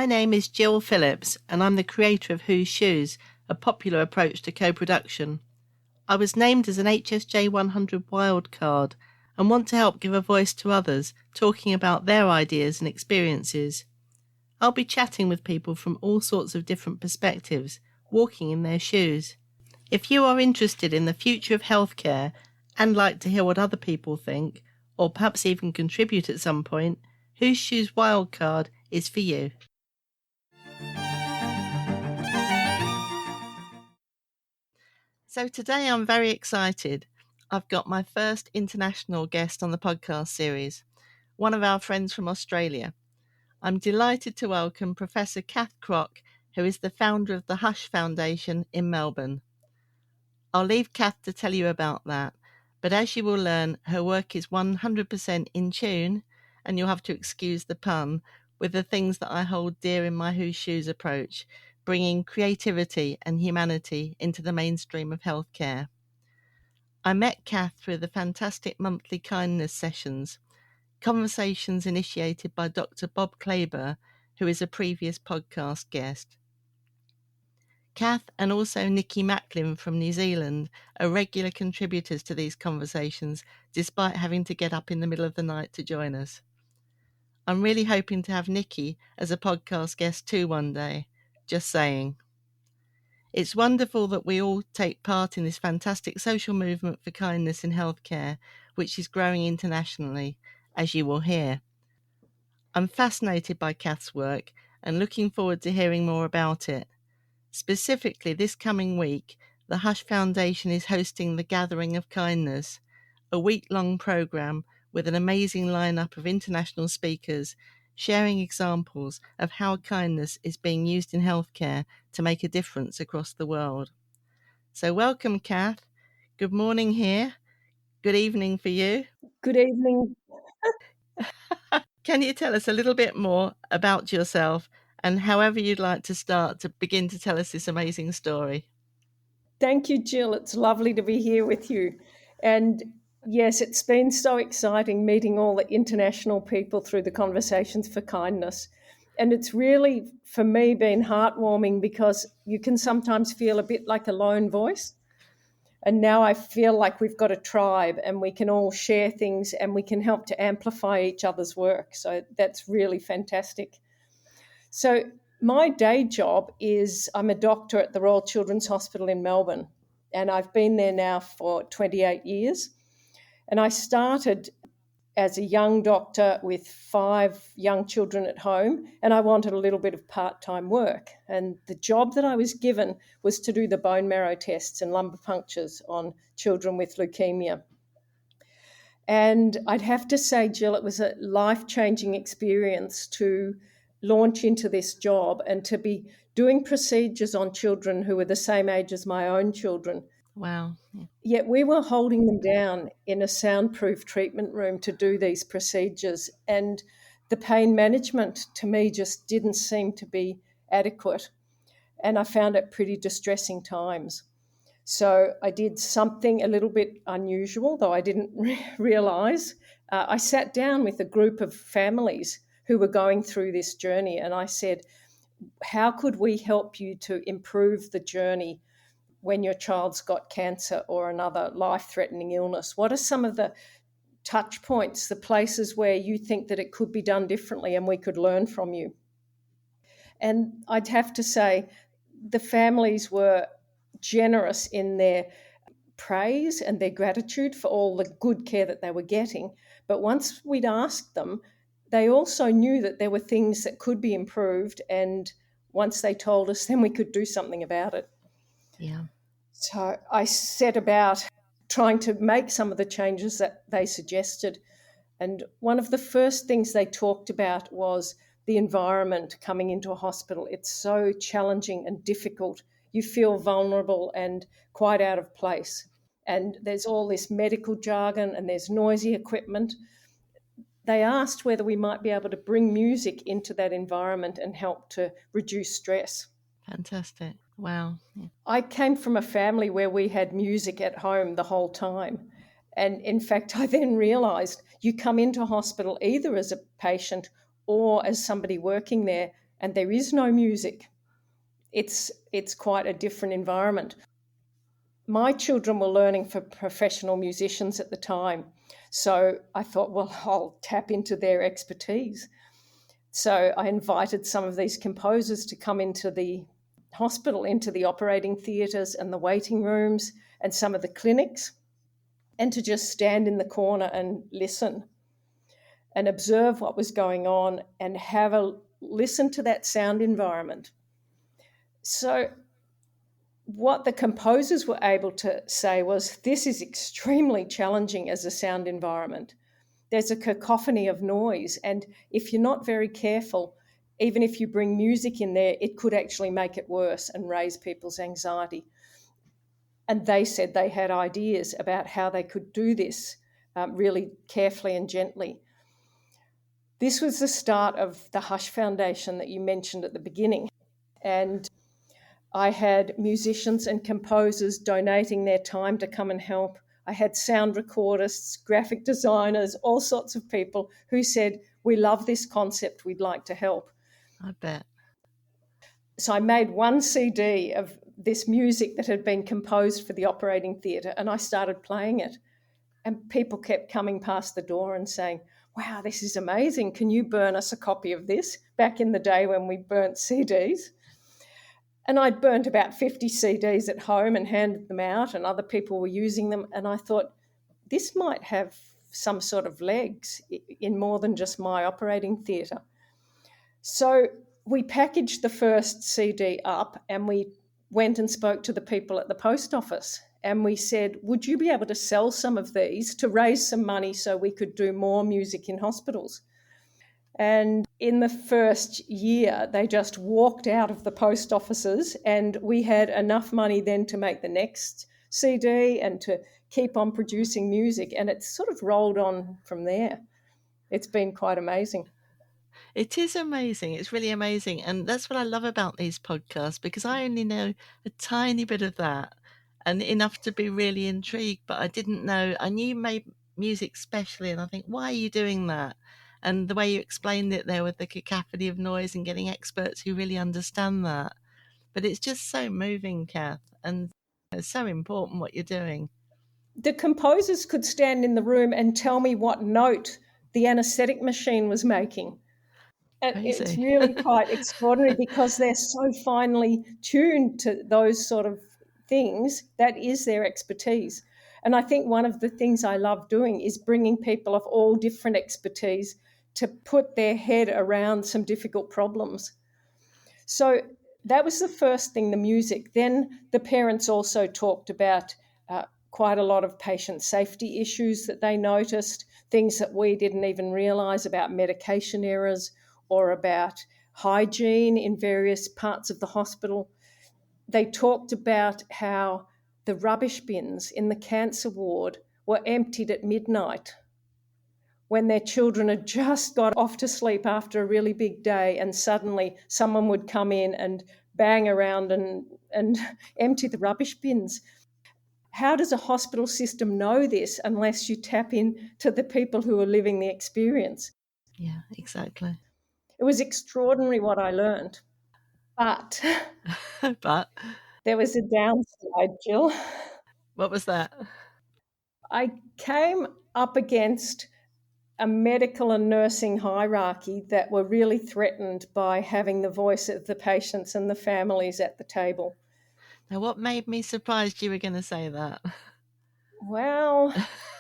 My name is Jill Phillips, and I'm the creator of Whose Shoes, a popular approach to co-production. I was named as an HSJ 100 wildcard and want to help give a voice to others, talking about their ideas and experiences. I'll be chatting with people from all sorts of different perspectives, walking in their shoes. If you are interested in the future of healthcare and like to hear what other people think, or perhaps even contribute at some point, Whose Shoes Wildcard is for you. So today I'm very excited. I've got my first international guest on the podcast series, one of our friends from Australia. I'm delighted to welcome Professor Cath Crock, who is the founder of the Hush Foundation in Melbourne. I'll leave Cath to tell you about that, but as you will learn, her work is 100% in tune, and you'll have to excuse the pun, with the things that I hold dear in my Whose Shoes approach, bringing creativity and humanity into the mainstream of healthcare. I met Cath through the fantastic monthly kindness sessions, conversations initiated by Dr. Bob Claber, who is a previous podcast guest. Cath and also Nikki Macklin from New Zealand are regular contributors to these conversations, despite having to get up in the middle of the night to join us. I'm really hoping to have Nikki as a podcast guest too one day, just saying. It's wonderful that we all take part in this fantastic social movement for kindness in healthcare, which is growing internationally, as you will hear. I'm fascinated by Cath's work and looking forward to hearing more about it. Specifically, this coming week, the Hush Foundation is hosting the Gathering of Kindness, a week-long programme with an amazing lineup of international speakers sharing examples of how kindness is being used in healthcare to make a difference across the world. So welcome, Cath. Good morning here. Good evening for you. Good evening. Can you tell us a little bit more about yourself and however you'd like to start to begin to tell us this amazing story? Thank you, Jill. It's lovely to be here with you. And yes, it's been so exciting meeting all the international people through the Conversations for Kindness. And it's really, for me, been heartwarming because you can sometimes feel a bit like a lone voice. And now I feel like we've got a tribe and we can all share things and we can help to amplify each other's work. So that's really fantastic. So my day job is I'm a doctor at the Royal Children's Hospital in Melbourne, and I've been there now for 28 years. And I started as a young doctor with 5 young children at home, and I wanted a little bit of part-time work. And the job that I was given was to do the bone marrow tests and lumbar punctures on children with leukemia. And I'd have to say, Jill, it was a life-changing experience to launch into this job and to be doing procedures on children who were the same age as my own children. Wow. Yeah. Yet we were holding them down in a soundproof treatment room to do these procedures. And the pain management to me just didn't seem to be adequate. And I found it pretty distressing times. So I did something a little bit unusual, though I didn't realise. I sat down with a group of families who were going through this journey, and I said, how could we help you to improve the journey when your child's got cancer or another life-threatening illness? What are some of the touch points, the places where you think that it could be done differently and we could learn from you? And I'd have to say the families were generous in their praise and their gratitude for all the good care that they were getting. But once we'd asked them, they also knew that there were things that could be improved. And once they told us, then we could do something about it. Yeah. So I set about trying to make some of the changes that they suggested. And one of the first things they talked about was the environment coming into a hospital. It's so challenging and difficult. You feel vulnerable and quite out of place. And there's all this medical jargon and there's noisy equipment. They asked whether we might be able to bring music into that environment and help to reduce stress. Fantastic. Wow. Yeah. I came from a family where we had music at home the whole time. And in fact, I then realised you come into hospital either as a patient or as somebody working there, and there is no music. It's quite a different environment. My children were learning for professional musicians at the time, so I thought, well, I'll tap into their expertise. So I invited some of these composers to come into the hospital, into the operating theatres and the waiting rooms and some of the clinics, and to just stand in the corner and listen and observe what was going on and have a listen to that sound environment. So what the composers were able to say was, this is extremely challenging as a sound environment. There's a cacophony of noise, and if you're not very careful, even if you bring music in there, it could actually make it worse and raise people's anxiety. And they said they had ideas about how they could do this really carefully and gently. This was the start of the Hush Foundation that you mentioned at the beginning. And I had musicians and composers donating their time to come and help. I had sound recordists, graphic designers, all sorts of people who said, we love this concept, we'd like to help. I bet. So I made one CD of this music that had been composed for the operating theatre, and I started playing it. And people kept coming past the door and saying, wow, this is amazing. Can you burn us a copy of this? Back in the day when we burnt CDs. And I'd burnt about 50 CDs at home and handed them out, and other people were using them. And I thought, this might have some sort of legs in more than just my operating theatre. So we packaged the first CD up and we went and spoke to the people at the post office. And we said, would you be able to sell some of these to raise some money so we could do more music in hospitals? And in the first year, they just walked out of the post offices, and we had enough money then to make the next CD and to keep on producing music. And it's sort of rolled on from there. It's been quite amazing. It is amazing. It's really amazing. And that's what I love about these podcasts, because I only know a tiny bit of that and enough to be really intrigued. But I didn't know, I knew you made music specially, and I think, why are you doing that? And the way you explained it there with the cacophony of noise and getting experts who really understand that. But it's just so moving, Cath, and it's so important what you're doing. The composers could stand in the room and tell me what note the anaesthetic machine was making. It's Crazy. really quite extraordinary because they're so finely tuned to those sort of things. That is their expertise. And I think one of the things I love doing is bringing people of all different expertise to put their head around some difficult problems. So that was the first thing, the music. Then the parents also talked about quite a lot of patient safety issues that they noticed, things that we didn't even realise about medication errors or about hygiene in various parts of the hospital. They talked about how the rubbish bins in the cancer ward were emptied at midnight when their children had just got off to sleep after a really big day, and suddenly someone would come in and bang around and empty the rubbish bins. How does a hospital system know this unless you tap into the people who are living the experience? Yeah, exactly. It was extraordinary what I learned. But But there was a downside, Jill. what was that? I came up against a medical and nursing hierarchy that were really threatened by having the voice of the patients and the families at the table. Now, what made me surprised you were going to say that? Well,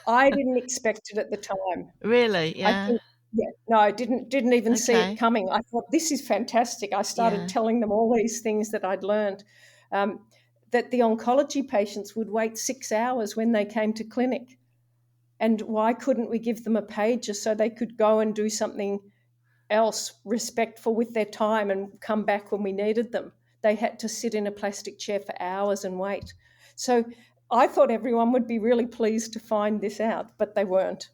I didn't expect it at the time. Really? I Yeah. think, yeah, no, I didn't even see it Okay. coming. I thought, this is fantastic. I started Yeah. telling them all these things that I'd learned. That the oncology patients would wait 6 hours when they came to clinic. And why couldn't we give them a pager so they could go and do something else respectful with their time and come back when we needed them? They had to sit in a plastic chair for hours and wait. So I thought everyone would be really pleased to find this out, but they weren't.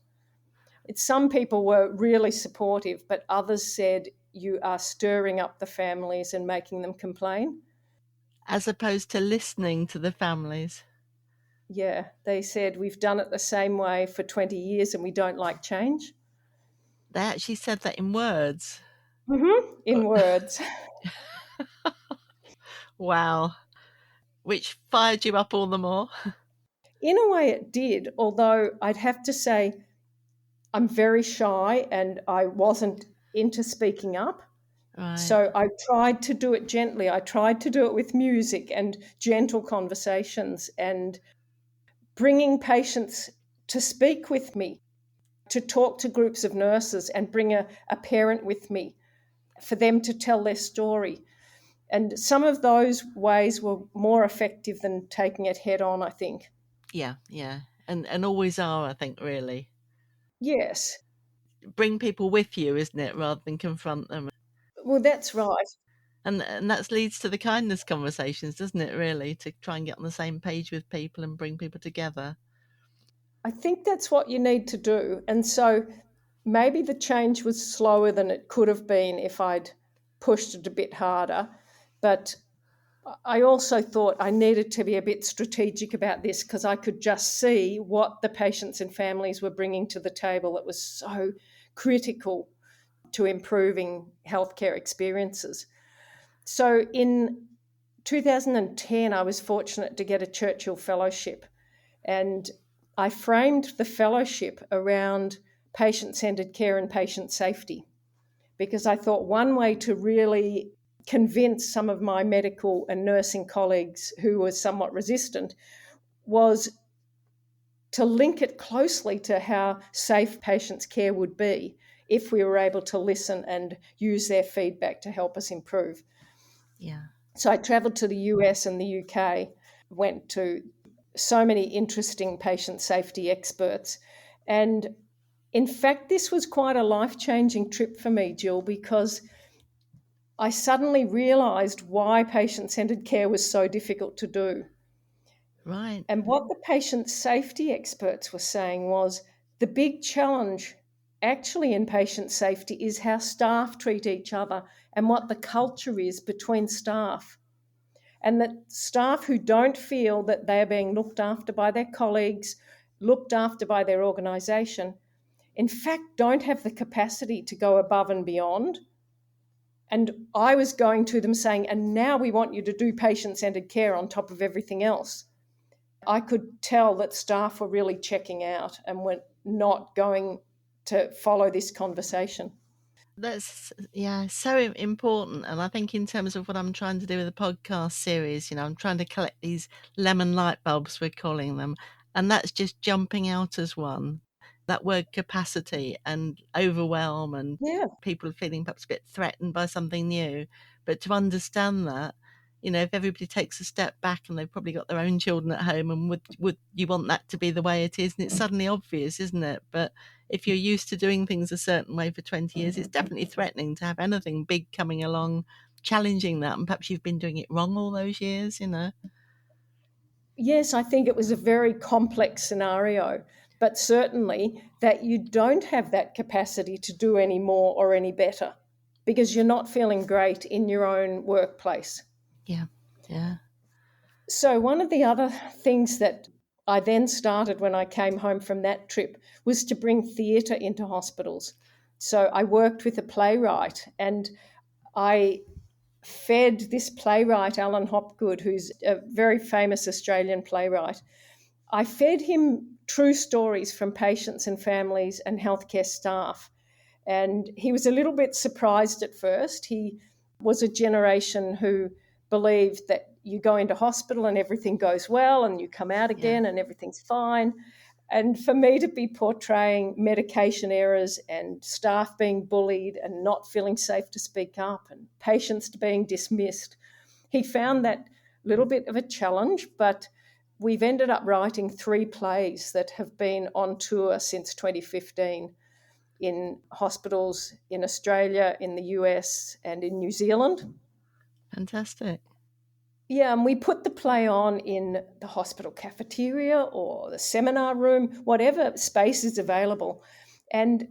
Some people were really supportive, but others said, you are stirring up the families and making them complain. As opposed to listening to the families. Yeah, they said, we've done it the same way for 20 years and we don't like change. They actually said that in words. In words. Wow. Which fired you up all the more. In a way, it did, although I'd have to say I'm very shy and I wasn't into speaking up. Right. So I tried to do it gently. I tried to do it with music and gentle conversations and bringing patients to speak with me, to talk to groups of nurses and bring a parent with me for them to tell their story. And some of those ways were more effective than taking it head on, I think. Yeah, yeah. And always are, I think, really. Yes. Bring people with you, isn't it, rather than confront them. Well, that's right. And that leads to the kindness conversations, doesn't it, really, to try and get on the same page with people and bring people together. I think that's what you need to do. And so maybe the change was slower than it could have been if I'd pushed it a bit harder. But I also thought I needed to be a bit strategic about this because I could just see what the patients and families were bringing to the table that was so critical to improving healthcare experiences. So in 2010, I was fortunate to get a Churchill Fellowship, and I framed the fellowship around patient centred care and patient safety because I thought one way to really convince some of my medical and nursing colleagues who were somewhat resistant was to link it closely to how safe patients' care would be if we were able to listen and use their feedback to help us improve. Yeah. So I travelled to the US and the UK, went to so many interesting patient safety experts. And in fact, this was quite a life-changing trip for me, Jill, because I suddenly realised why patient-centred care was so difficult to do. Right. And what the patient safety experts were saying was the big challenge actually in patient safety is how staff treat each other and what the culture is between staff. And that staff who don't feel that they're being looked after by their colleagues, looked after by their organisation, in fact, don't have the capacity to go above and beyond. And I was going to them saying, and now we want you to do patient centred care on top of everything else. I could tell that staff were really checking out and were not going to follow this conversation. That's, yeah, so important. And I think in terms of what I'm trying to do with the podcast series, I'm trying to collect these lemon light bulbs, we're calling them. And that's just jumping out as one. That word capacity and overwhelm and Yeah. people feeling perhaps a bit threatened by something new. But to understand that, if everybody takes a step back and they've probably got their own children at home, and would you want that to be the way it is? And it's suddenly obvious, isn't it? But if you're used to doing things a certain way for 20 years, it's definitely threatening to have anything big coming along, challenging that. And perhaps you've been doing it wrong all those years. Yes, I think it was a very complex scenario, but certainly that you don't have that capacity to do any more or any better because you're not feeling great in your own workplace. Yeah. Yeah. So, one of the other things that I then started when I came home from that trip was to bring theatre into hospitals. So, I worked with a playwright and I fed this playwright, Alan Hopgood, who's a very famous Australian playwright. I fed him true stories from patients and families and healthcare staff. And he was a little bit surprised at first. He was a generation who believed that you go into hospital and everything goes well and you come out Yeah. again and everything's fine. And for me to be portraying medication errors and staff being bullied and not feeling safe to speak up and patients being dismissed, he found that little bit of a challenge, but we've ended up writing 3 plays that have been on tour since 2015 in hospitals in Australia, in the US, and in New Zealand. Fantastic. Yeah, and we put the play on in the hospital cafeteria or the seminar room, whatever space is available. And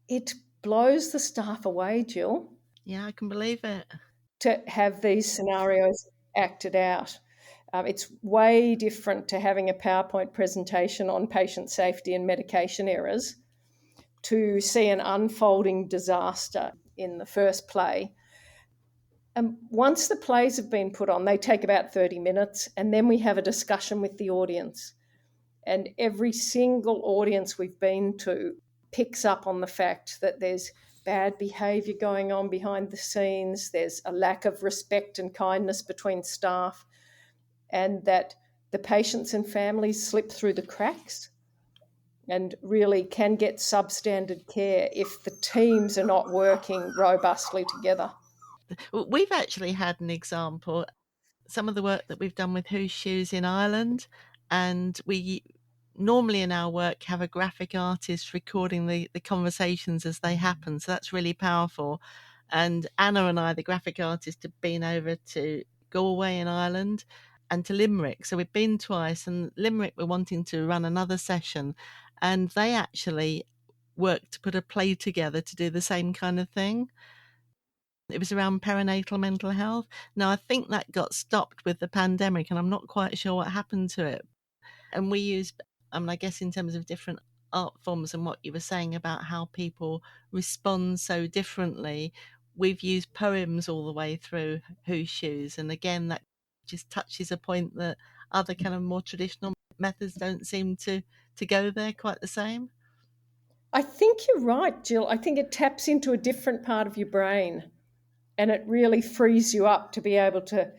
it blows the staff away, Jill, Yeah, I can believe it. to have these scenarios acted out. It's way different to having a PowerPoint presentation on patient safety and medication errors to see an unfolding disaster in the first play. And once the plays have been put on, they take about 30 minutes, and then we have a discussion with the audience. And every single audience we've been to picks up on the fact that there's bad behaviour going on behind the scenes, there's a lack of respect and kindness between staff, and that the patients and families slip through the cracks and really can get substandard care if the teams are not working robustly together. We've actually had an example, some of the work that we've done with Who's Shoes in Ireland, and we normally in our work have a graphic artist recording the conversations as they happen, so that's really powerful. And Anna and I, the graphic artist, have been over to Galway in Ireland and to Limerick, so we've been twice, and Limerick were wanting to run another session, and they actually worked to put a play together to do the same kind of thing. It was around perinatal mental health. Now, I think that got stopped with the pandemic, and I'm not quite sure what happened to it. And we used, I guess in terms of different art forms and what you were saying about how people respond so differently, we've used poems all the way through Who's Shoes. And again, that just touches a point that other kind of more traditional methods don't seem to go there quite the same. I think you're right, Jill. I think it taps into a different part of your brain, and it really frees you up to be able to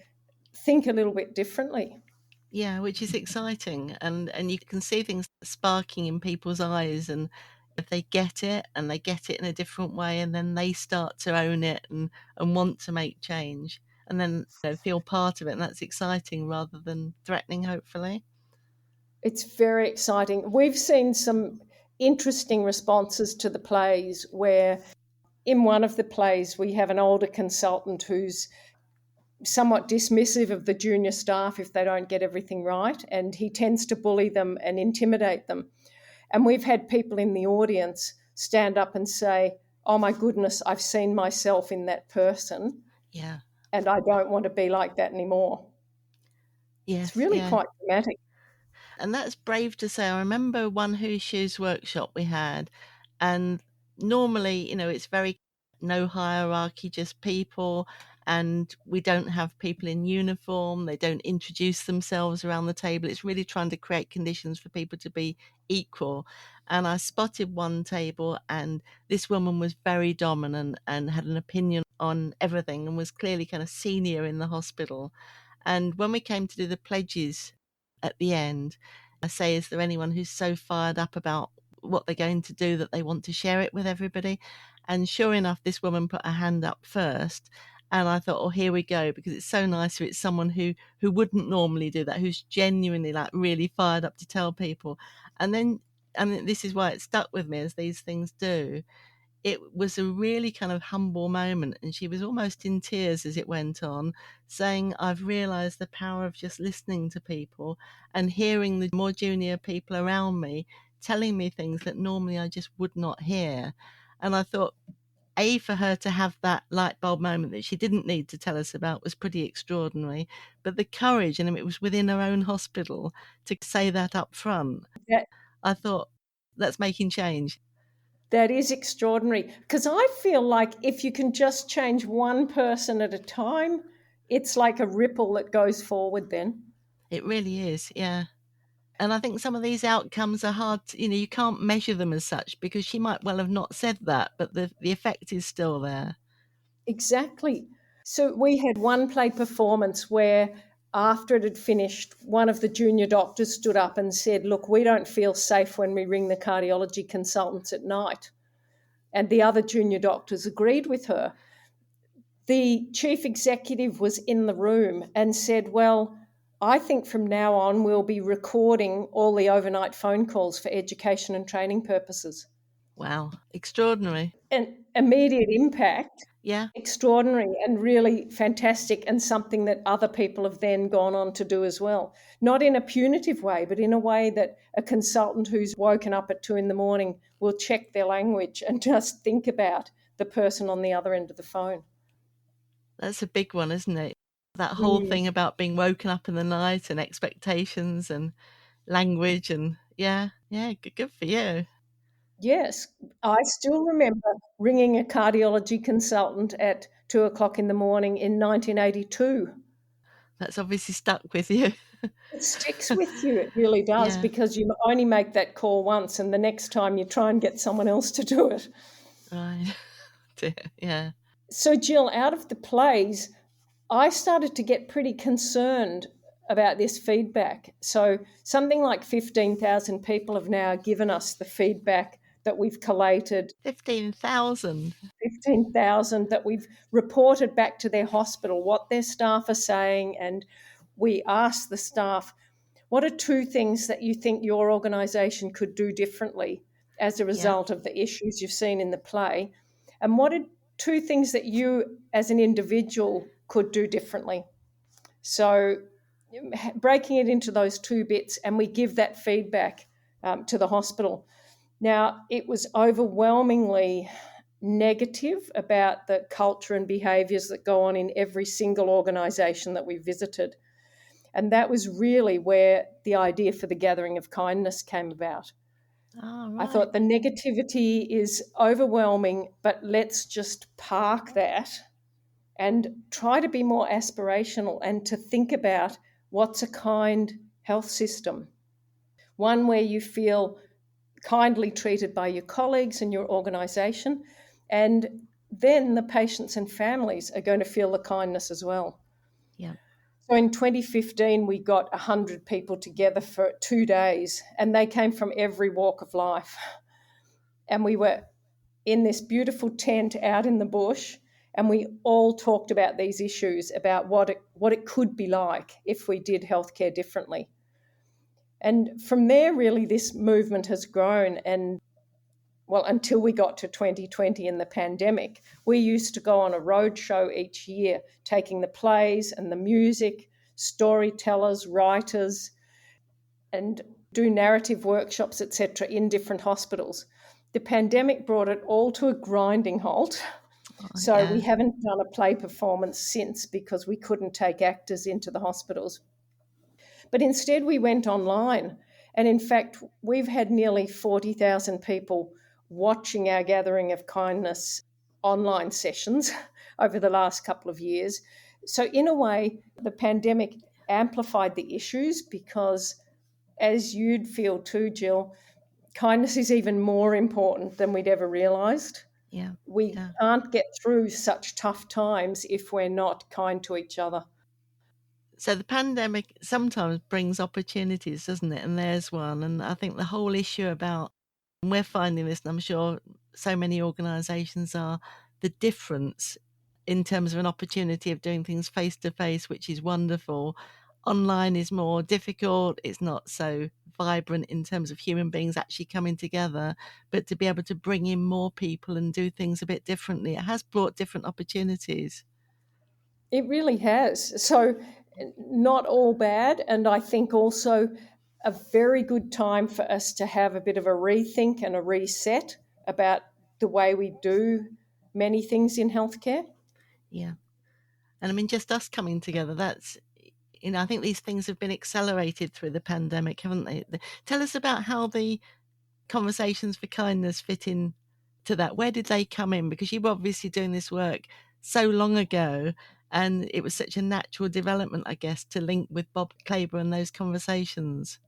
think a little bit differently. Yeah, which is exciting, and you can see things sparking in people's eyes, and if they get it and they get it in a different way, and then they start to own it and want to make change, and then feel part of it, and that's exciting rather than threatening, hopefully. It's very exciting. We've seen some interesting responses to the plays where in one of the plays we have an older consultant who's somewhat dismissive of the junior staff if they don't get everything right, and he tends to bully them and intimidate them. And we've had people in the audience stand up and say, "Oh my goodness, I've seen myself in that person, Yeah. and I don't want to be like that anymore." It's Yes. really Yeah. quite dramatic. And that's brave to say. I remember one Who Shoes workshop we had, and normally, it's very no hierarchy, just people, and we don't have people in uniform. They don't introduce themselves around the table. It's really trying to create conditions for people to be equal. And I spotted one table, and this woman was very dominant and had an opinion on everything and was clearly kind of senior in the hospital. And when we came to do the pledges at the end, I say, is there anyone who's so fired up about what they're going to do that they want to share it with everybody? And sure enough, this woman put her hand up first. And I thought, oh, here we go, because it's so nice if it's someone who wouldn't normally do that, who's genuinely like really fired up to tell people. And then, this is why it stuck with me, as these things do. It was a really kind of humble moment, and she was almost in tears as it went on, saying, I've realized the power of just listening to people and hearing the more junior people around me telling me things that normally I just would not hear. And I thought, for her to have that light bulb moment that she didn't need to tell us about was pretty extraordinary. But the courage, and it was within her own hospital, to say that up front, That, I thought, that's making change. that is extraordinary, because I feel like if you can just change one person at a time, it's like a ripple that goes forward then. It really is, yeah. And I think some of these outcomes are hard to, you can't measure them as such, because she might well have not said that, but the effect is still there. Exactly. So we had one play performance where after it had finished, one of the junior doctors stood up and said, "Look, we don't feel safe when we ring the cardiology consultants at night." And the other junior doctors agreed with her. The chief executive was in the room and said, "Well, I think from now on we'll be recording all the overnight phone calls for education and training purposes." Wow, extraordinary. And immediate impact, Yeah, extraordinary and really fantastic, and something that other people have then gone on to do as well. Not in a punitive way, but in a way that a consultant who's woken up at 2 a.m. will check their language and just think about the person on the other end of the phone. that's a big one, isn't it? That whole Mm. thing about being woken up in the night and expectations and language, and yeah, good for you. Yes, I still remember ringing a cardiology consultant at 2 o'clock in the morning in 1982. That's obviously stuck with you. It sticks with you, it really does, Yeah, because you only make that call once, and the next time you try and get someone else to do it. right. Dear, yeah, So, Jill, out of the plays, I started to get pretty concerned about this feedback. So, something like 15,000 people have now given us the feedback that we've collated, 15,000. 15,000 that we've reported back to their hospital, what their staff are saying. And we asked the staff, what are two things that you think your organisation could do differently as a Yeah, result of the issues you've seen in the play? And what are two things that you as an individual could do differently? So, breaking it into those two bits, and we give that feedback to the hospital. Now, it was overwhelmingly negative about the culture and behaviours that go on in every single organisation that we visited. And that was really where the idea for the Gathering of Kindness came about. oh, I right. thought the negativity is overwhelming, but let's just park that and try to be more aspirational and to think about what's a kind health system. One where you feel kindly treated by your colleagues and your organisation, and then the patients and families are going to feel the kindness as well. Yeah, So in 2015, we got 100 people together for 2 days, and they came from every walk of life. And we were in this beautiful tent out in the bush, and we all talked about these issues, about what it could be like if we did healthcare differently. And from there, really, this movement has grown. And well, until we got to 2020 and the pandemic, we used to go on a road show each year, taking the plays and the music, storytellers, writers, and do narrative workshops, etc., in different hospitals. The pandemic brought it all to a grinding halt. oh, So we yeah, haven't done a play performance since because we couldn't take actors into the hospitals. But instead, we went online. And in fact, we've had nearly 40,000 people watching our Gathering of Kindness online sessions over the last couple of years. So, in a way, the pandemic amplified the issues because, as you'd feel too, Jill, kindness is even more important than we'd ever realised. yeah, We yeah. can't get through such tough times if we're not kind to each other. So the pandemic sometimes brings opportunities, doesn't it? And there's one. And I think the whole issue about, and we're finding this, and I'm sure so many organisations are, the difference in terms of an opportunity of doing things face to face, which is wonderful. Online is more difficult. It's not so vibrant in terms of human beings actually coming together, but to be able to bring in more people and do things a bit differently, it has brought different opportunities. It really has. So, not all bad. And I think also a very good time for us to have a bit of a rethink and a reset about the way we do many things in healthcare. Yeah. And I mean, just us coming together, that's, I think these things have been accelerated through the pandemic, haven't they? Tell us about how the Conversations for Kindness fit in to that. Where did they come in? Because you were obviously doing this work so long ago, and it was such a natural development, I guess, to link with Bob Claber and those conversations.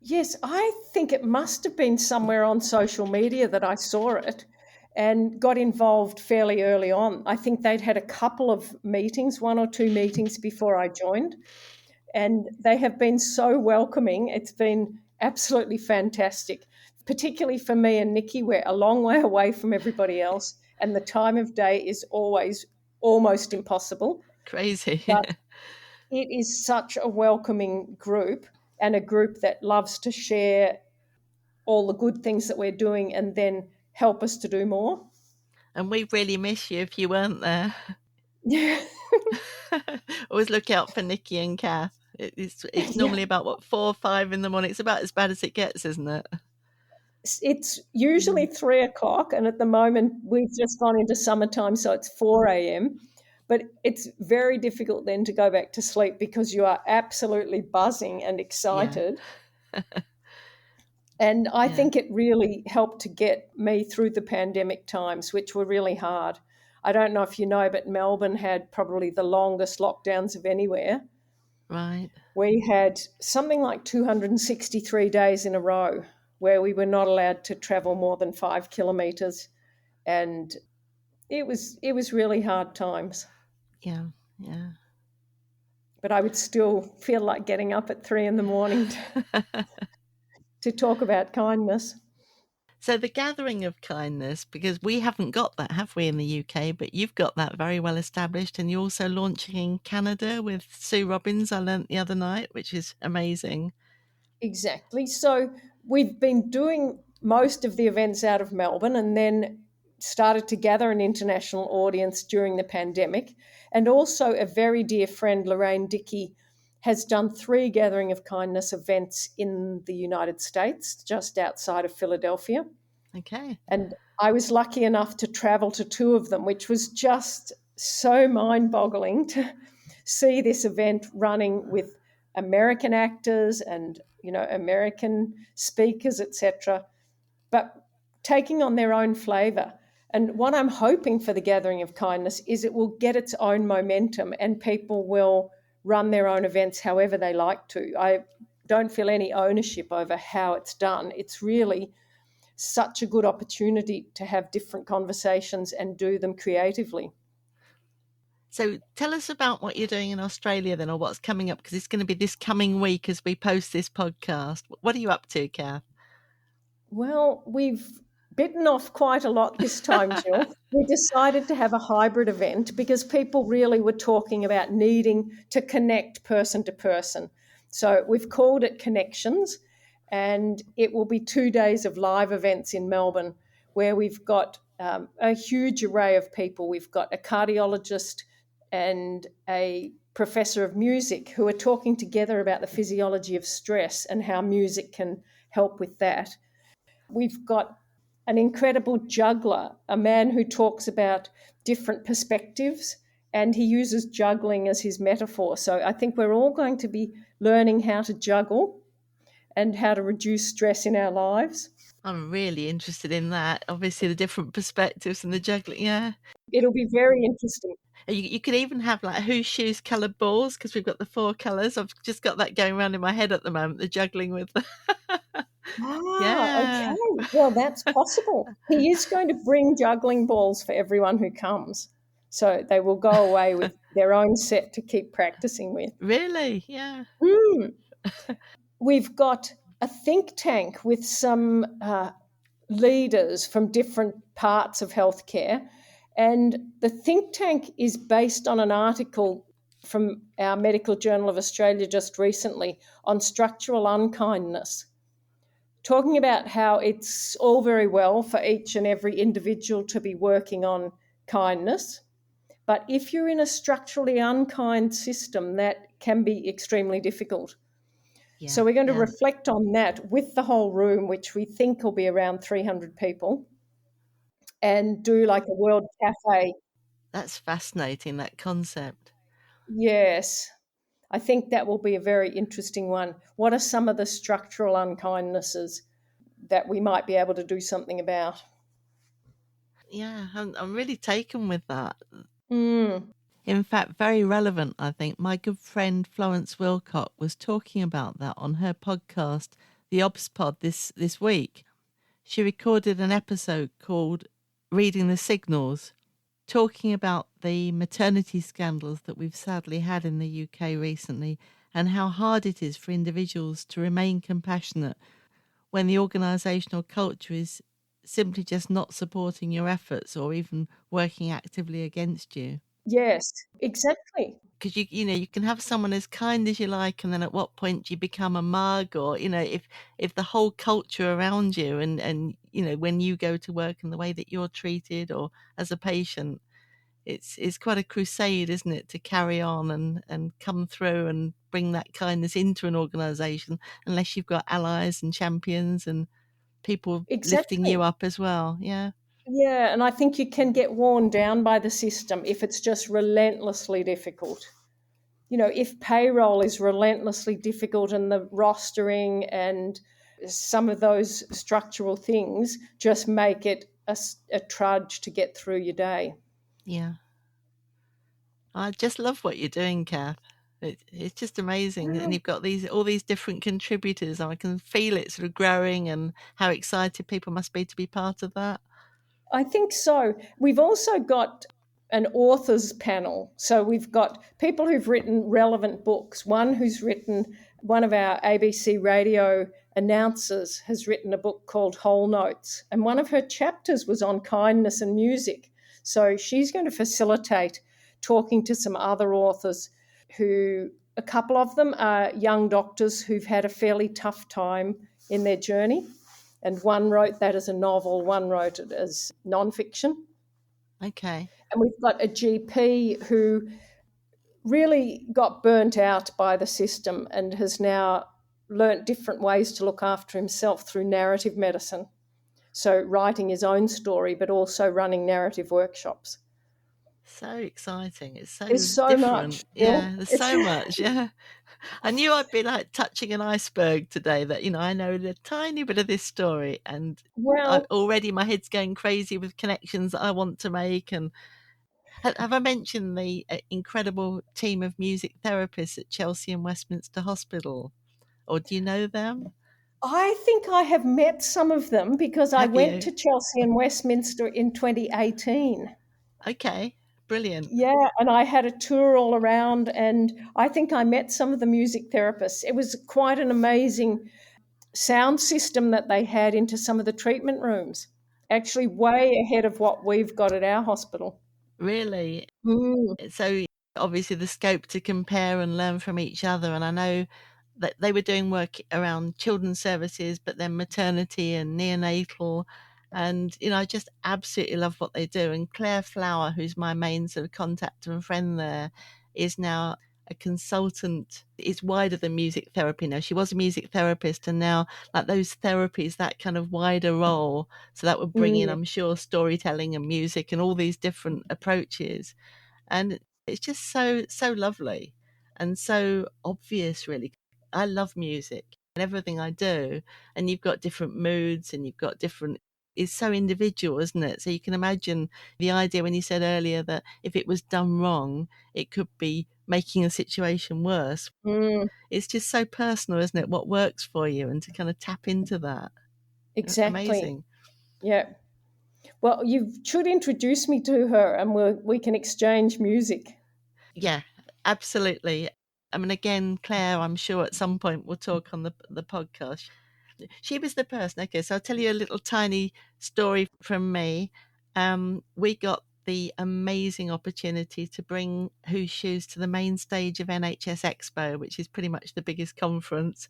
Yes, I think it must have been somewhere on social media that I saw it and got involved fairly early on. I think they'd had a couple of meetings, one or two meetings before I joined, and they have been so welcoming. It's been absolutely fantastic, particularly for me and Nikki. We're a long way away from everybody else, and the time of day is always almost impossible. Crazy. But it is such a welcoming group, and a group that loves to share all the good things that we're doing and then help us to do more. And we'd really miss you if you weren't there. Yeah. Always look out for Nikki and Kath. It's Yeah. normally about, what, 4 or 5 in the morning. It's about as bad as it gets, isn't it? It's usually Mm. 3 o'clock, and at the moment we've just gone into summertime, so it's 4 a.m. But it's very difficult then to go back to sleep because you are absolutely buzzing and Yeah. excited. And I Yeah. think it really helped to get me through the pandemic times, which were really hard. I don't know if you know, but Melbourne had probably the longest lockdowns of anywhere. Right. We had something like 263 days in a row where we were not allowed to travel more than 5 kilometres, and it was really hard times. Yeah. Yeah. But I would still feel like getting up at 3 in the morning to talk about kindness. So the gathering of kindness, because we haven't got that, have we, in the UK? But you've got that very well established, and you're also launching in Canada with Sue Robbins, I learnt the other night, which is amazing. Exactly. So we've been doing most of the events out of Melbourne and then started to gather an international audience during the pandemic. And also, a very dear friend, Lorraine Dickey, has done 3 Gathering of Kindness events in the United States, just outside of Philadelphia. Okay. And I was lucky enough to travel to 2 of them, which was just so mind boggling to see this event running with American actors and American speakers, etc., but taking on their own flavour. And what I'm hoping for the Gathering of Kindness is it will get its own momentum and people will run their own events however they like to. I don't feel any ownership over how it's done. It's really such a good opportunity to have different conversations and do them creatively. So tell us about what you're doing in Australia then, or what's coming up, because it's going to be this coming week as we post this podcast. What are you up to, Cath? Well, we've bitten off quite a lot this time, Jill. We decided to have a hybrid event because people really were talking about needing to connect person to person. So we've called it Connections, and it will be 2 days of live events in Melbourne where we've got a huge array of people. We've got a cardiologist and a professor of music who are talking together about the physiology of stress and how music can help with that. We've got an incredible juggler, a man who talks about different perspectives, and he uses juggling as his metaphor. So I think we're all going to be learning how to juggle and how to reduce stress in our lives. I'm really interested in that. Obviously, the different perspectives and the juggling. Yeah. It'll be very interesting. You could even have like whose shoes coloured balls, because we've got the 4 colours. I've just got that going around in my head at the moment, the juggling with the Okay. yeah. Well, that's possible. He is going to bring juggling balls for everyone who comes. So they will go away with their own set to keep practicing with. Really? Yeah. Mm. We've got a think tank with some leaders from different parts of healthcare. And the think tank is based on an article from our Medical Journal of Australia just recently on structural unkindness, talking about how it's all very well for each and every individual to be working on kindness. But if you're in a structurally unkind system, that can be extremely difficult. Yeah. So we're going to Yeah. reflect on that with the whole room, which we think will be around 300 people, and do like a world cafe. That's fascinating, that concept. Yes, I think that will be a very interesting one. What are some of the structural unkindnesses that we might be able to do something about? Yeah, I'm really taken with that. Mm. In fact, very relevant, I think. My good friend Florence Wilcott was talking about that on her podcast, The Obs Pod, this week. She recorded an episode called Reading the Signals, talking about the maternity scandals that we've sadly had in the UK recently, and how hard it is for individuals to remain compassionate when the organisational culture is simply just not supporting your efforts or even working actively against you. Yes, exactly. Because you can have someone as kind as you like, and then at what point do you become a mug, or if the whole culture around you and when you go to work and the way that you're treated or as a patient, it's quite a crusade, isn't it, to carry on and come through and bring that kindness into an organization, unless you've got allies and champions and people lifting you Exactly. up as well. Yeah. Yeah, and I think you can get worn down by the system if it's just relentlessly difficult. If payroll is relentlessly difficult and the rostering and some of those structural things just make it a trudge to get through your day. Yeah. I just love what you're doing, Kath. It's just amazing. And you've got all these different contributors. I can feel it sort of growing, and how excited people must be to be part of that. I think so. We've also got an authors panel. So we've got people who've written relevant books. One of our ABC radio announcers has written a book called Whole Notes, and one of her chapters was on kindness and music. So she's going to facilitate talking to some other authors a couple of them are young doctors who've had a fairly tough time in their journey. And one wrote that as a novel, one wrote it as nonfiction. Okay. And we've got a GP who really got burnt out by the system and has now learnt different ways to look after himself through narrative medicine. So writing his own story, but also running narrative workshops. So exciting. It's so There's so different. much. Yeah, there's so much. Yeah. I knew I'd be like touching an iceberg today, that, I know a tiny bit of this story, and already my head's going crazy with connections that I want to make. And have I mentioned the incredible team of music therapists at Chelsea and Westminster Hospital? Or do you know them? I think I have met some of them because I went to Chelsea and Westminster in 2018. Okay, brilliant. Yeah, and I had a tour all around, and I think I met some of the music therapists. It was quite an amazing sound system that they had into some of the treatment rooms, actually way ahead of what we've got at our hospital. Really? Mm. So obviously the scope to compare and learn from each other. And I know that they were doing work around children's services, but then maternity and neonatal. And, I just absolutely love what they do. And Claire Flower, who's my main sort of contact and friend there, is now a consultant. It's wider than music therapy now. She was a music therapist, and now like those therapies, that kind of wider role. So that would bring in, I'm sure, storytelling and music and all these different approaches. And it's just so lovely and so obvious, really. I love music and everything I do, and you've got different moods and you've got different, it's so individual, isn't it? So you can imagine the idea when you said earlier that if it was done wrong, it could be making a situation worse. It's just so personal, isn't it, what works for you, and to kind of tap into that. Exactly. Amazing. Yeah. Well, you should introduce me to her, and we can exchange music. Yeah, absolutely. I mean, again, Claire, I'm sure at some point we'll talk on the podcast. She was the person. Okay, so I'll tell you a little tiny story from me. We got the amazing opportunity to bring Who's Shoes to the main stage of NHS Expo, which is pretty much the biggest conference.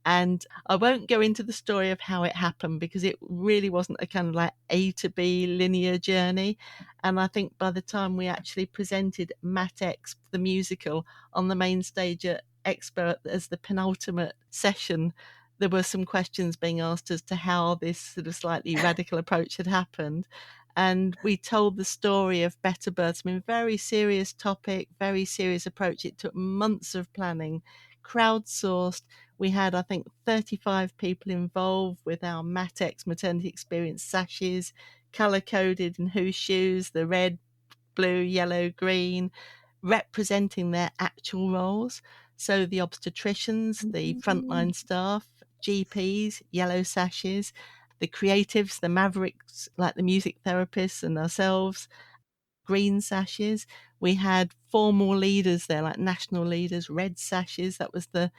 And I won't go into the story of how it happened, because it really wasn't a kind of like A to B linear journey. And I think by the time we actually presented Matt X, the musical, on the main stage at Expo as the penultimate session, there were some questions being asked as to how this sort of slightly radical approach had happened. And we told the story of better births. I mean, very serious topic, very serious approach. It took months of planning, crowdsourced. We had, I think, 35 people involved with our Matex maternity experience sashes, color-coded in Who's Shoes, the red, blue, yellow, green, representing their actual roles. So the obstetricians, the frontline staff, GPs, yellow sashes, the creatives, the mavericks, like the music therapists and ourselves, green sashes. We had formal leaders there, like national leaders, red sashes. That was the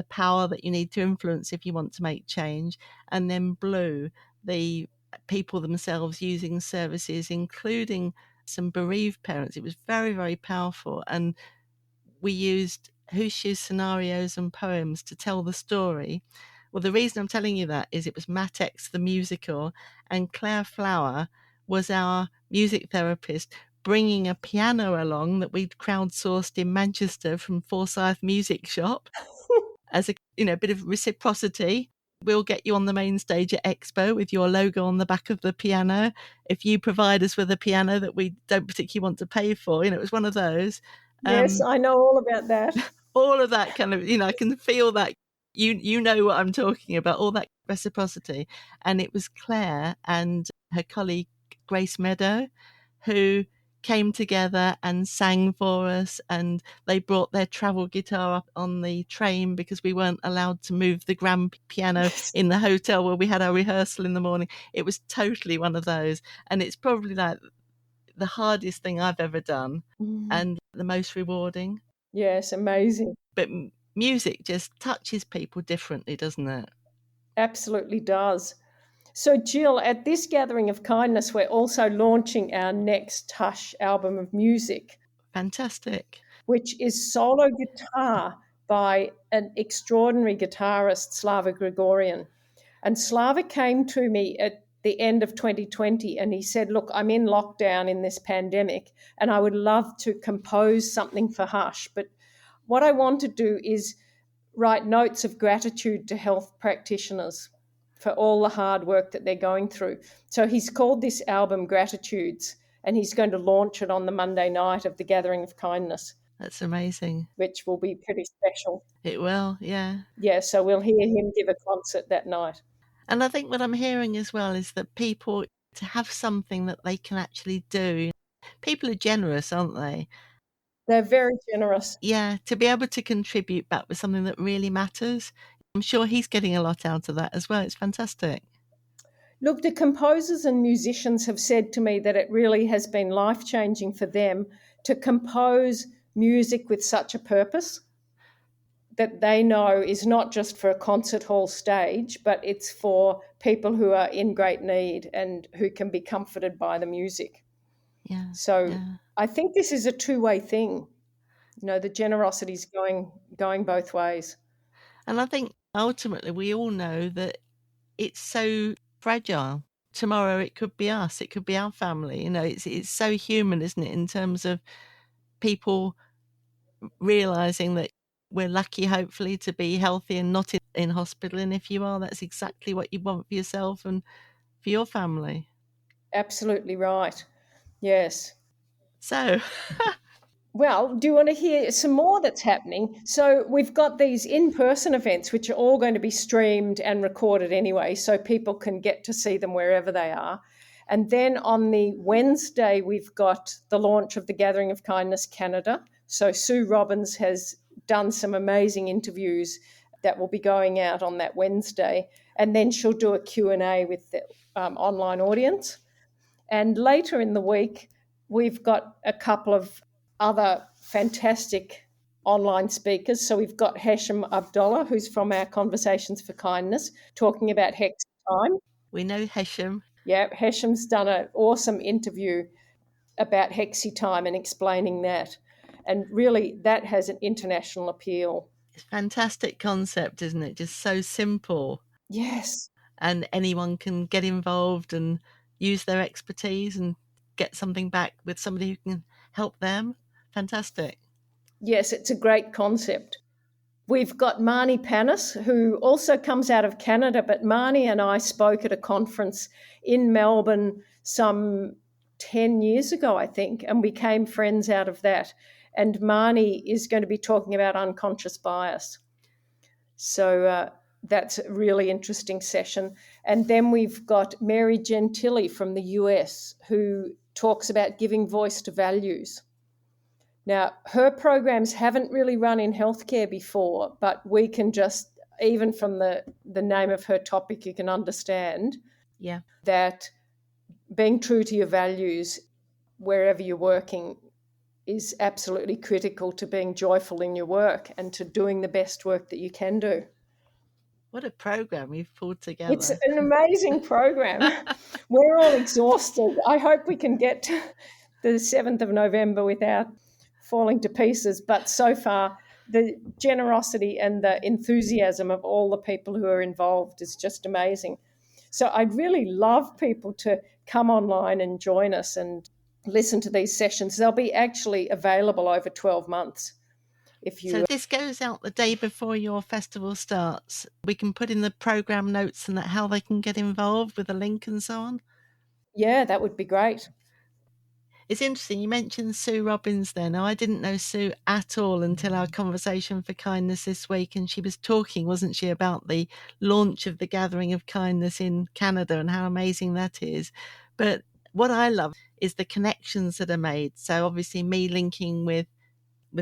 power that you need to influence if you want to make change. And then blue, the people themselves using services, including some bereaved parents. It was very, very powerful. And we used Who's Shoes scenarios and poems to tell the story. Well, the reason I'm telling you that is it was Matt X, the musical, and Claire Flower was our music therapist, bringing a piano along that we'd crowdsourced in Manchester from Forsyth Music Shop as a bit of reciprocity. We'll get you on the main stage at Expo with your logo on the back of the piano if you provide us with a piano that we don't particularly want to pay for. It was one of those. Yes, I know all about that. All of that kind of, I can feel that you know what I'm talking about, all that reciprocity. And it was Claire and her colleague Grace Meadow who came together and sang for us, and they brought their travel guitar up on the train because we weren't allowed to move the grand piano in the hotel where we had our rehearsal in the morning. It was totally one of those, and it's probably like the hardest thing I've ever done and the most rewarding. Yes, amazing. But music just touches people differently, doesn't it? Absolutely does. So, Jill, at this gathering of kindness, we're also launching our next Hush album of music. Fantastic. Which is solo guitar by an extraordinary guitarist, Slava Grigorian. And Slava came to me at the end of 2020 and he said, look, I'm in lockdown in this pandemic and I would love to compose something for Hush. But what I want to do is write notes of gratitude to health practitioners for all the hard work that they're going through. So he's called this album Gratitudes, and he's going to launch it on the Monday night of the Gathering of Kindness. That's amazing. Which will be pretty special. It will, yeah. Yeah, so we'll hear him give a concert that night. And I think what I'm hearing as well is that people, to have something that they can actually do, people are generous, aren't they? They're very generous. Yeah, to be able to contribute back with something that really matters. I'm sure he's getting a lot out of that as well. It's fantastic. Look, the composers and musicians have said to me that it really has been life-changing for them to compose music with such a purpose that they know is not just for a concert hall stage, but it's for people who are in great need and who can be comforted by the music. Yeah. So I think this is a two-way thing. You know, the generosity is going both ways. And I think ultimately we all know that it's so fragile. Tomorrow it could be us, it could be our family. You know, it's so human, isn't it, in terms of people realizing that we're lucky, hopefully, to be healthy and not in hospital. And if you are, that's exactly what you want for yourself and for your family. Absolutely right. Yes. So, well, do you want to hear some more that's happening? So we've got these in-person events, which are all going to be streamed and recorded anyway, so people can get to see them wherever they are. And then on the Wednesday, we've got the launch of the Gathering of Kindness Canada. So Sue Robbins has done some amazing interviews that will be going out on that Wednesday. And then she'll do a Q&A with the online audience. And later in the week, we've got a couple of other fantastic online speakers. So we've got Hesham Abdullah, who's from our Conversations for Kindness, talking about Hexi Time. We know Hesham. Yeah, Hesham's done an awesome interview about Hexi Time and explaining that. And really, that has an international appeal. It's a fantastic concept, isn't it? Just so simple. Yes. And anyone can get involved and use their expertise and get something back with somebody who can help them. Fantastic. Yes, it's a great concept. We've got Marnie Panis, who also comes out of Canada, but Marnie and I spoke at a conference in Melbourne some 10 years ago, I think, and we became friends out of that. And Marnie is going to be talking about unconscious bias. So that's a really interesting session. And then we've got Mary Gentili from the US, who talks about giving voice to values. Now, her programs haven't really run in healthcare before, but we can just, even from the name of her topic, you can understand that being true to your values wherever you're working is absolutely critical to being joyful in your work and to doing the best work that you can do. What a program you've pulled together. It's an amazing program. We're all exhausted. I hope we can get to the 7th of November without falling to pieces, but so far the generosity and the enthusiasm of all the people who are involved is just amazing. So I'd really love people to come online and join us and listen to these sessions. They'll be actually available over 12 months. So this goes out the day before your festival starts. We can put in the program notes and that how they can get involved with a link and so on. Yeah, that would be great. It's interesting. You mentioned Sue Robbins there. Now, I didn't know Sue at all until our conversation for kindness this week. And she was talking, wasn't she, about the launch of the Gathering of Kindness in Canada and how amazing that is. But what I love is the connections that are made. So obviously me linking with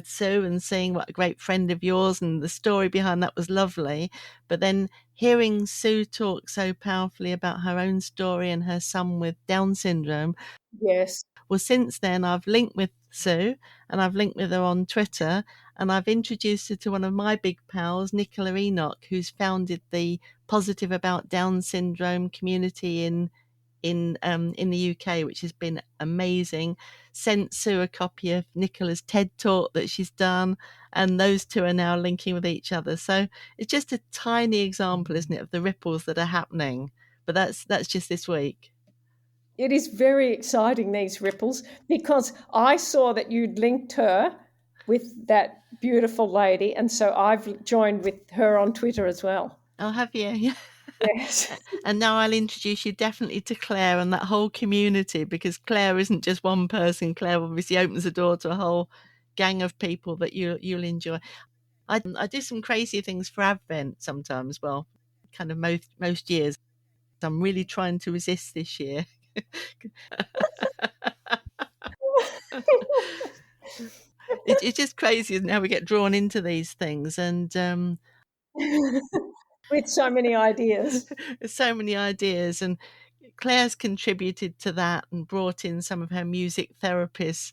Sue and seeing what a great friend of yours, and the story behind that was lovely. But then hearing Sue talk so powerfully about her own story and her son with Down syndrome. Yes. Well, since then, I've linked with Sue and I've linked with her on Twitter, and I've introduced her to one of my big pals, Nicola Enoch, who's founded the Positive About Down Syndrome community in the UK, which has been amazing. Sent Sue a copy of Nicola's TED talk that she's done, and those two are now linking with each other. So it's just a tiny example, isn't it, of the ripples that are happening. But that's just this week. It is very exciting, these ripples, because I saw that you'd linked her with that beautiful lady, and so I've joined with her on Twitter as well. Oh, have you? Yeah. Yes. And now I'll introduce you definitely to Claire and that whole community, because Claire isn't just one person. Claire obviously opens the door to a whole gang of people that you'll enjoy. I do some crazy things for Advent sometimes. Well, kind of most years. I'm really trying to resist this year. It's just crazy, isn't it, how we get drawn into these things, and with so many ideas. there's so many ideas, and Claire's contributed to that and brought in some of her music therapists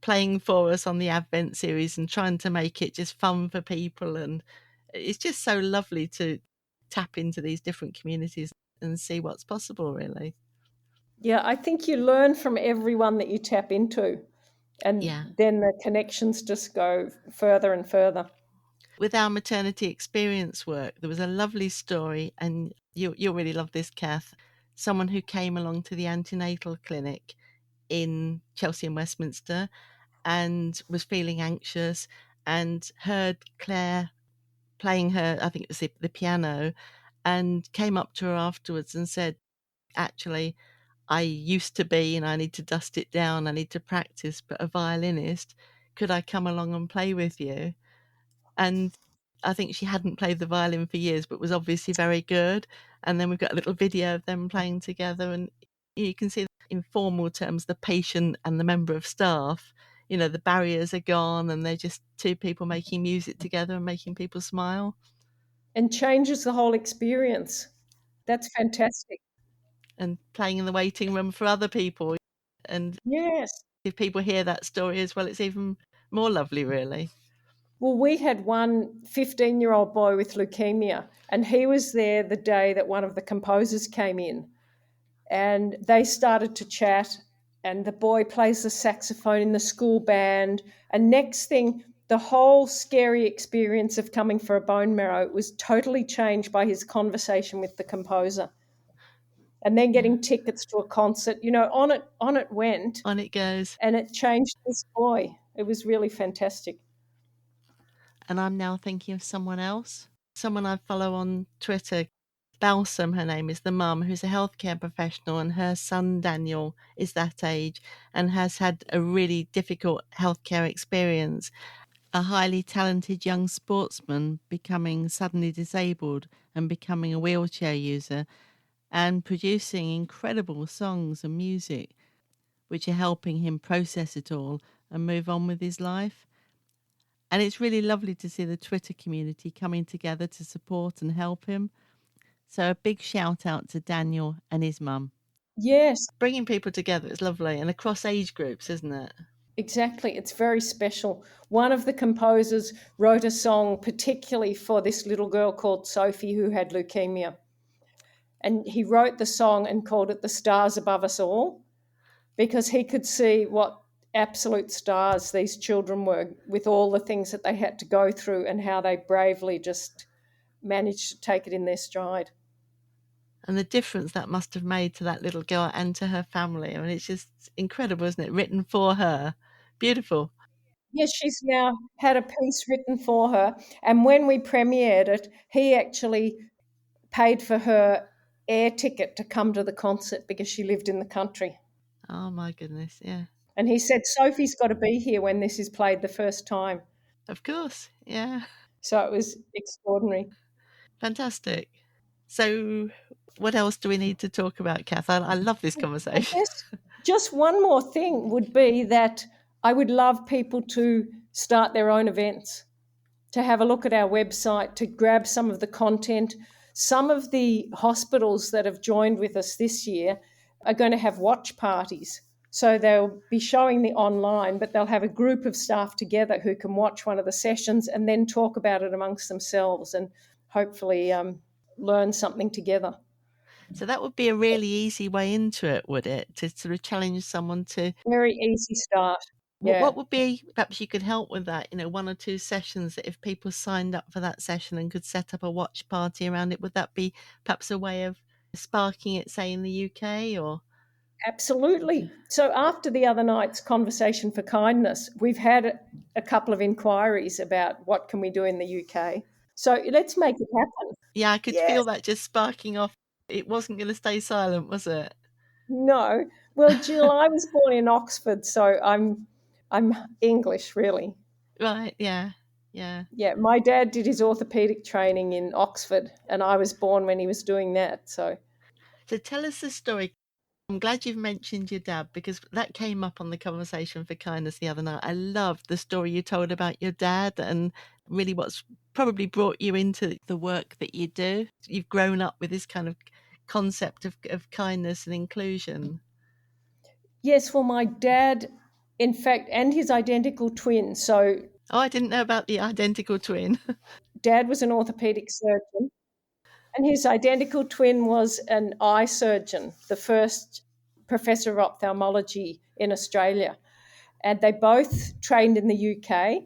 playing for us on the Advent series and trying to make it just fun for people. And it's just so lovely to tap into these different communities and see what's possible, really. Yeah, I think you learn from everyone that you tap into, and Yeah. then the connections just go further and further. With our maternity experience work, there was a lovely story, and you'll really love this, Cath. Someone who came along to the antenatal clinic in Chelsea and Westminster and was feeling anxious and heard Claire playing her, I think it was the piano, and came up to her afterwards and said, actually, I used to be, and I need to dust it down, I need to practice, but a violinist, could I come along and play with you? And I think she hadn't played the violin for years, but was obviously very good. And then we've got a little video of them playing together, and you can see in formal terms the patient and the member of staff, the barriers are gone, and they're just two people making music together and making people smile. And changes the whole experience. That's fantastic. And playing in the waiting room for other people. And Yes. if people hear that story as well, it's even more lovely, really. Well, we had one 15-year-old boy with leukemia, and he was there the day that one of the composers came in, and they started to chat, and the boy plays the saxophone in the school band, and next thing, the whole scary experience of coming for a bone marrow was totally changed by his conversation with the composer. And then Yeah. getting tickets to a concert, on it went, On it goes. and it changed this boy. It was really fantastic. And I'm now thinking of someone else, someone I follow on Twitter. Balsam, her name is, the mum, who's a healthcare professional, and her son Daniel is that age and has had a really difficult healthcare experience. A highly talented young sportsman becoming suddenly disabled and becoming a wheelchair user and producing incredible songs and music, which are helping him process it all and move on with his life. And it's really lovely to see the Twitter community coming together to support and help him. So a big shout out to Daniel and his mum. Yes, Bringing people together is lovely, and across age groups, isn't it? exactly. It's very special. One of the composers wrote a song particularly for this little girl called Sophie who had leukemia. And he wrote the song and called it The Stars Above Us All, because he could see what absolute stars these children were with all the things that they had to go through and how they bravely just managed to take it in their stride. And the difference that must have made to that little girl and to her family. I mean, it's just incredible, isn't it? Written for her. Beautiful. Yes, she's now had a piece written for her. And when we premiered it, he actually paid for her air ticket to come to the concert because she lived in the country. Oh my goodness, yeah. And he said, Sophie's got to be here when this is played the first time. Of course, yeah. So it was extraordinary. Fantastic. So what else do we need to talk about, Kath? I love this I conversation. guess just one more thing would be that I would love people to start their own events, to have a look at our website, to grab some of the content. Some of the hospitals that have joined with us this year are going to have watch parties. So they'll be showing the online, but they'll have a group of staff together who can watch one of the sessions and then talk about it amongst themselves and hopefully learn something together. So that would be a really easy way into it, would it? To sort of challenge someone to Very easy start. Yeah. what would be, perhaps you could help with that, one or two sessions that if people signed up for that session and could set up a watch party around it, would that be perhaps a way of sparking it, say, in the UK or? Absolutely. So after the other night's conversation for kindness, we've had a couple of inquiries about what can we do in the UK. So let's make it happen. Yeah, I could Yes. feel that just sparking off. It wasn't going to stay silent, was it? No. Well, Jill, I was born in Oxford, so I'm English, really. Right, yeah, yeah. Yeah, my dad did his orthopedic training in Oxford, and I was born when he was doing that. So So tell us the story. I'm glad you've mentioned your dad because that came up on the conversation for kindness the other night. I loved the story you told about your dad and really what's probably brought you into the work that you do. You've grown up with this kind of concept of kindness and inclusion. yes, well, my dad, in fact, and his identical twin. So Oh, I didn't know about the identical twin. dad was an orthopedic surgeon. And his identical twin was an eye surgeon, the first professor of ophthalmology in Australia. And they both trained in the UK,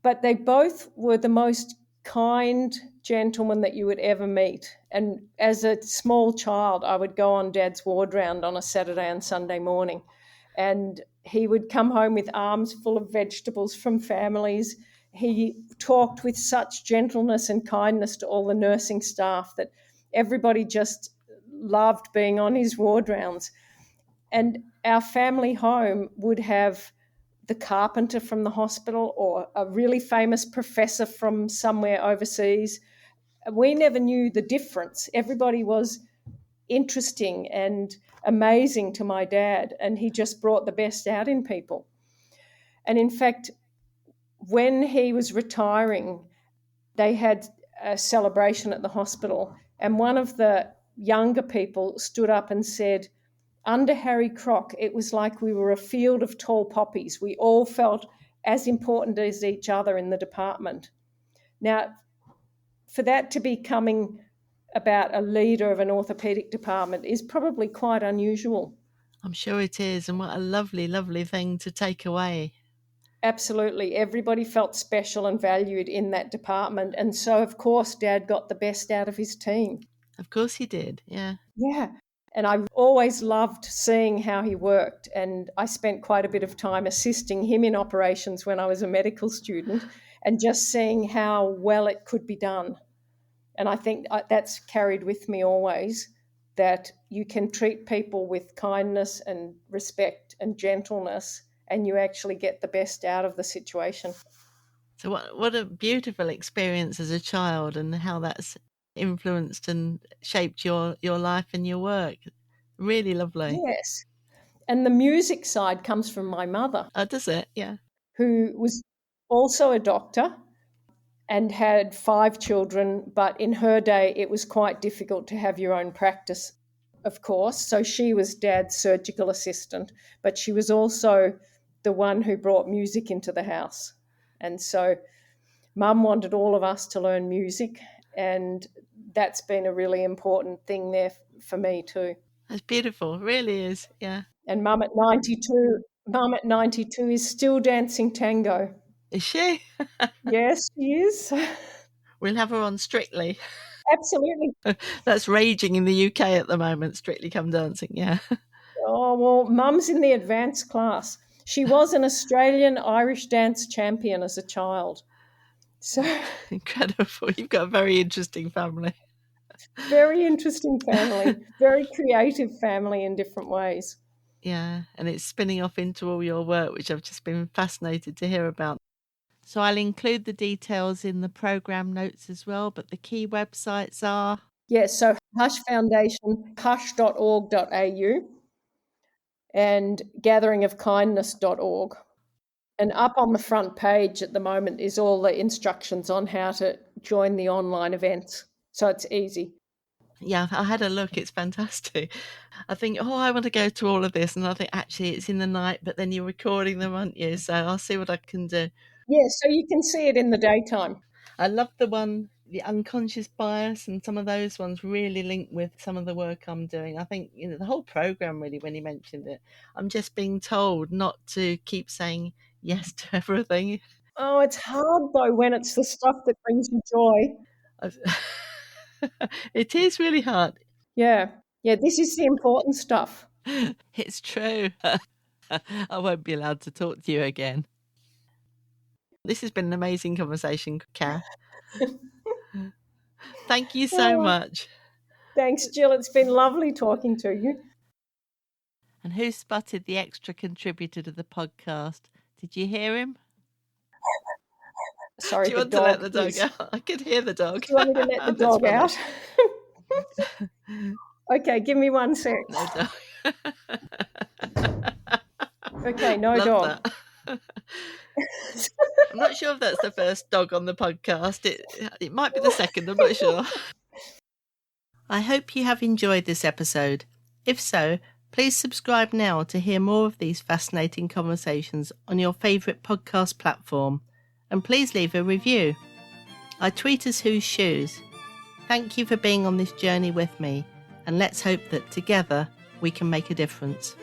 but they both were the most kind gentlemen that you would ever meet. And as a small child, I would go on Dad's ward round on a Saturday and Sunday morning. And he would come home with arms full of vegetables from families. He talked with such gentleness and kindness to all the nursing staff that everybody just loved being on his ward rounds. And our family home would have the carpenter from the hospital or a really famous professor from somewhere overseas. We never knew the difference. Everybody was interesting and amazing to my dad, and he just brought the best out in people. And in fact, when he was retiring, they had a celebration at the hospital, and one of the younger people stood up and said, under Harry Crock, it was like we were a field of tall poppies. We all felt as important as each other in the department. Now, for that to be coming about a leader of an orthopedic department is probably quite unusual. I'm sure it is. And what a lovely, lovely thing to take away. Absolutely. Everybody felt special and valued in that department. And so, of course, Dad got the best out of his team. Of course he did. Yeah. Yeah. And I've always loved seeing how he worked. And I spent quite a bit of time assisting him in operations when I was a medical student and just seeing how well it could be done. And I think that's carried with me always, that you can treat people with kindness and respect and gentleness, and you actually get the best out of the situation. So what a beautiful experience as a child and how that's influenced and shaped your life and your work. Really lovely. Yes. And the music side comes from my mother, Oh, does it? Yeah. who was also a doctor and had 5 children, but in her day it was quite difficult to have your own practice, of course. So she was Dad's surgical assistant, but she was also the one who brought music into the house. And so Mum wanted all of us to learn music, and that's been a really important thing there for me too. That's beautiful. It really is. Yeah. And Mum at 92 is still dancing tango. Is she? Yes, she is. We'll have her on Strictly. Absolutely. That's raging in the UK at the moment, Strictly Come Dancing. Yeah. Oh, well, Mum's in the advanced class. She was an Australian Irish dance champion as a child. So, Incredible. You've got a very interesting family. very interesting family, very creative family in different ways. Yeah, and it's spinning off into all your work, which I've just been fascinated to hear about. So I'll include the details in the program notes as well, but the key websites are... Yes, so Hush Foundation, hush.org.au and gatheringofkindness.org. And up on the front page at the moment is all the instructions on how to join the online events. So it's easy. Yeah, I had a look. It's fantastic. I think, oh, I want to go to all of this. And I think, actually, it's in the night, but then you're recording them, aren't you? So I'll see what I can do. Yeah, so you can see it in the daytime. I love the unconscious bias, and some of those ones really link with some of the work I'm doing. I think, the whole program really, when you mentioned it, I'm just being told not to keep saying yes to everything. Oh, it's hard though when it's the stuff that brings you joy. It is really hard. Yeah, this is the important stuff. It's true. I won't be allowed to talk to you again. This has been an amazing conversation, Cath. Thank you so much. Thanks, Jill. It's been lovely talking to you. And who spotted the extra contributor to the podcast? Did you hear him? Sorry, Do you the want to dog let the dog is... out? I could hear the dog. Do you want me to let the dog out? Okay, give me 1 sec. No dog. Okay, no Love dog. That. I'm not sure if that's the first dog on the podcast. It might be the second, I'm not sure. I hope you have enjoyed this episode. If so, please subscribe now to hear more of these fascinating conversations on your favourite podcast platform. And please leave a review. I tweet as Whose Shoes. Thank you for being on this journey with me, and let's hope that together we can make a difference.